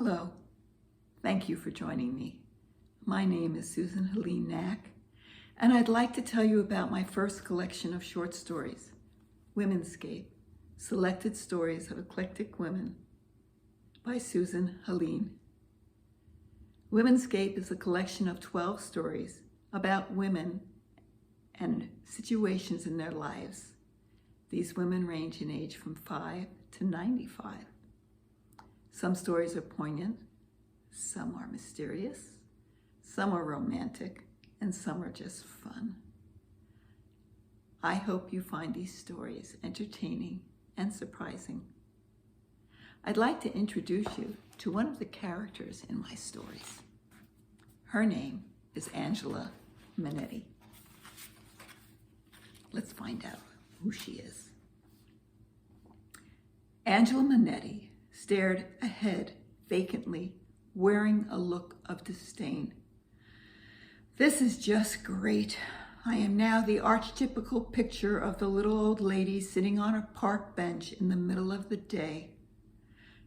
Hello, thank you for joining me. My name is Susan Helene, and I'd like to tell you about my first collection of short stories, Womenscape, Selected Stories of Eclectic Women by Susan Helene. Womenscape is a collection of 12 stories about women and situations in their lives. These women range in age from 5 to 95. Some stories are poignant, some are mysterious, some are romantic, and some are just fun. I hope you find these stories entertaining and surprising. I'd like to introduce you to one of the characters in my stories. Her name is Angela Manetti. Let's find out who she is. Angela Manetti stared ahead vacantly, wearing a look of disdain. This is just great. I am now the archetypical picture of the little old lady sitting on a park bench in the middle of the day.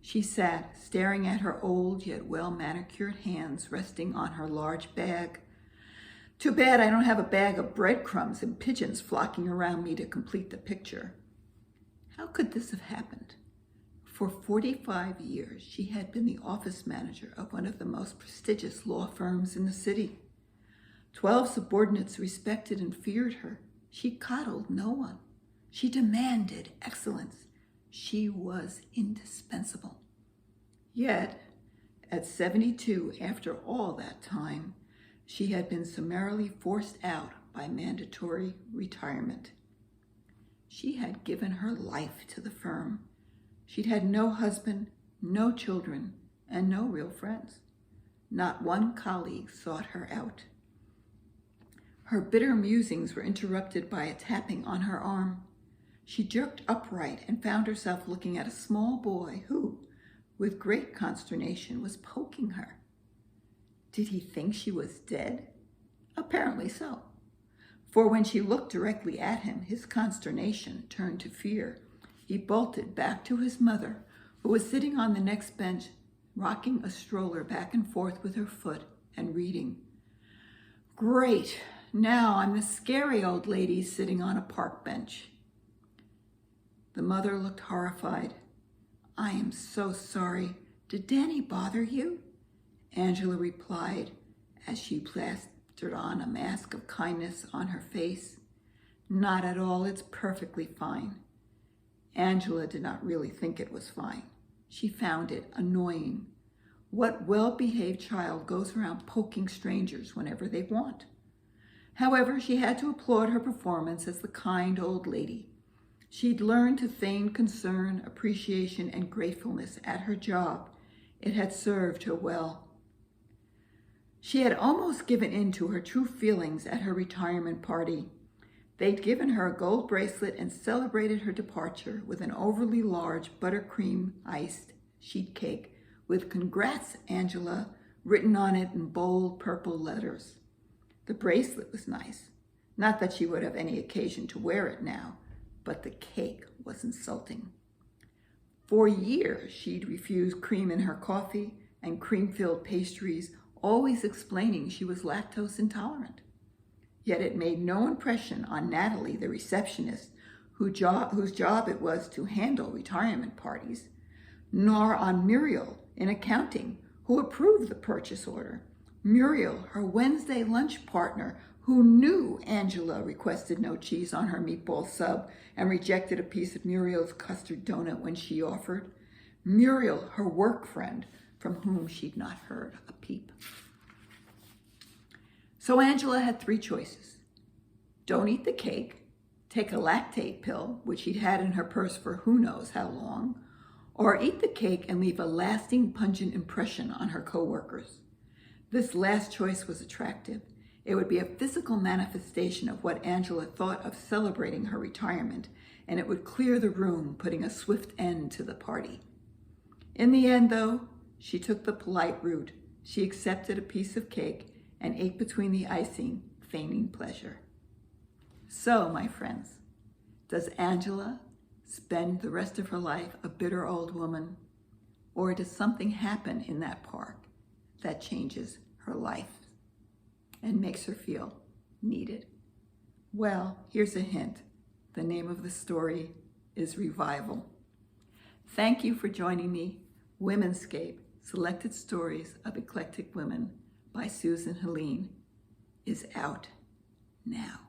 She sat, staring at her old yet well-manicured hands resting on her large bag. Too bad I don't have a bag of breadcrumbs and pigeons flocking around me to complete the picture. How could this have happened? For 45 years, she had been the office manager of one of the most prestigious law firms in the city. 12 subordinates respected and feared her. She coddled no one. She demanded excellence. She was indispensable. Yet, at 72, after all that time, she had been summarily forced out by mandatory retirement. She had given her life to the firm. She'd had no husband, no children, and no real friends. Not one colleague sought her out. Her bitter musings were interrupted by a tapping on her arm. She jerked upright and found herself looking at a small boy who, with great consternation, was poking her. Did he think she was dead? Apparently so. For when she looked directly at him, his consternation turned to fear. He bolted back to his mother, who was sitting on the next bench, rocking a stroller back and forth with her foot and reading. Great, now I'm the scary old lady sitting on a park bench. The mother looked horrified. I am so sorry. Did Danny bother you? Angela replied as she plastered on a mask of kindness on her face. Not at all, it's perfectly fine. Angela did not really think it was fine. She found it annoying. What well-behaved child goes around poking strangers whenever they want? However, she had to applaud her performance as the kind old lady. She'd learned to feign concern, appreciation, and gratefulness at her job. It had served her well. She had almost given in to her true feelings at her retirement party. They'd given her a gold bracelet and celebrated her departure with an overly large buttercream iced sheet cake with "Congrats, Angela" written on it in bold purple letters. The bracelet was nice. Not that she would have any occasion to wear it now, but the cake was insulting. For years, she'd refused cream in her coffee and cream-filled pastries, always explaining she was lactose intolerant. Yet it made no impression on Natalie, the receptionist, whose job it was to handle retirement parties, nor on Muriel in accounting, who approved the purchase order. Muriel, her Wednesday lunch partner, who knew Angela requested no cheese on her meatball sub and rejected a piece of Muriel's custard donut when she offered. Muriel, her work friend, from whom she'd not heard a peep. So Angela had 3 choices. Don't eat the cake, take a lactate pill, which she'd had in her purse for who knows how long, or eat the cake and leave a lasting, pungent impression on her coworkers. This last choice was attractive. It would be a physical manifestation of what Angela thought of celebrating her retirement, and it would clear the room, putting a swift end to the party. In the end, though, she took the polite route. She accepted a piece of cake and ate between the icing, feigning pleasure. So, my friends, does Angela spend the rest of her life a bitter old woman, Or does something happen in that park that changes her life and makes her feel needed? Well, here's a hint. The name of the story is Revival. Thank you for joining me. Womenscape, Selected Stories of Eclectic Women by Susan Helene is out now.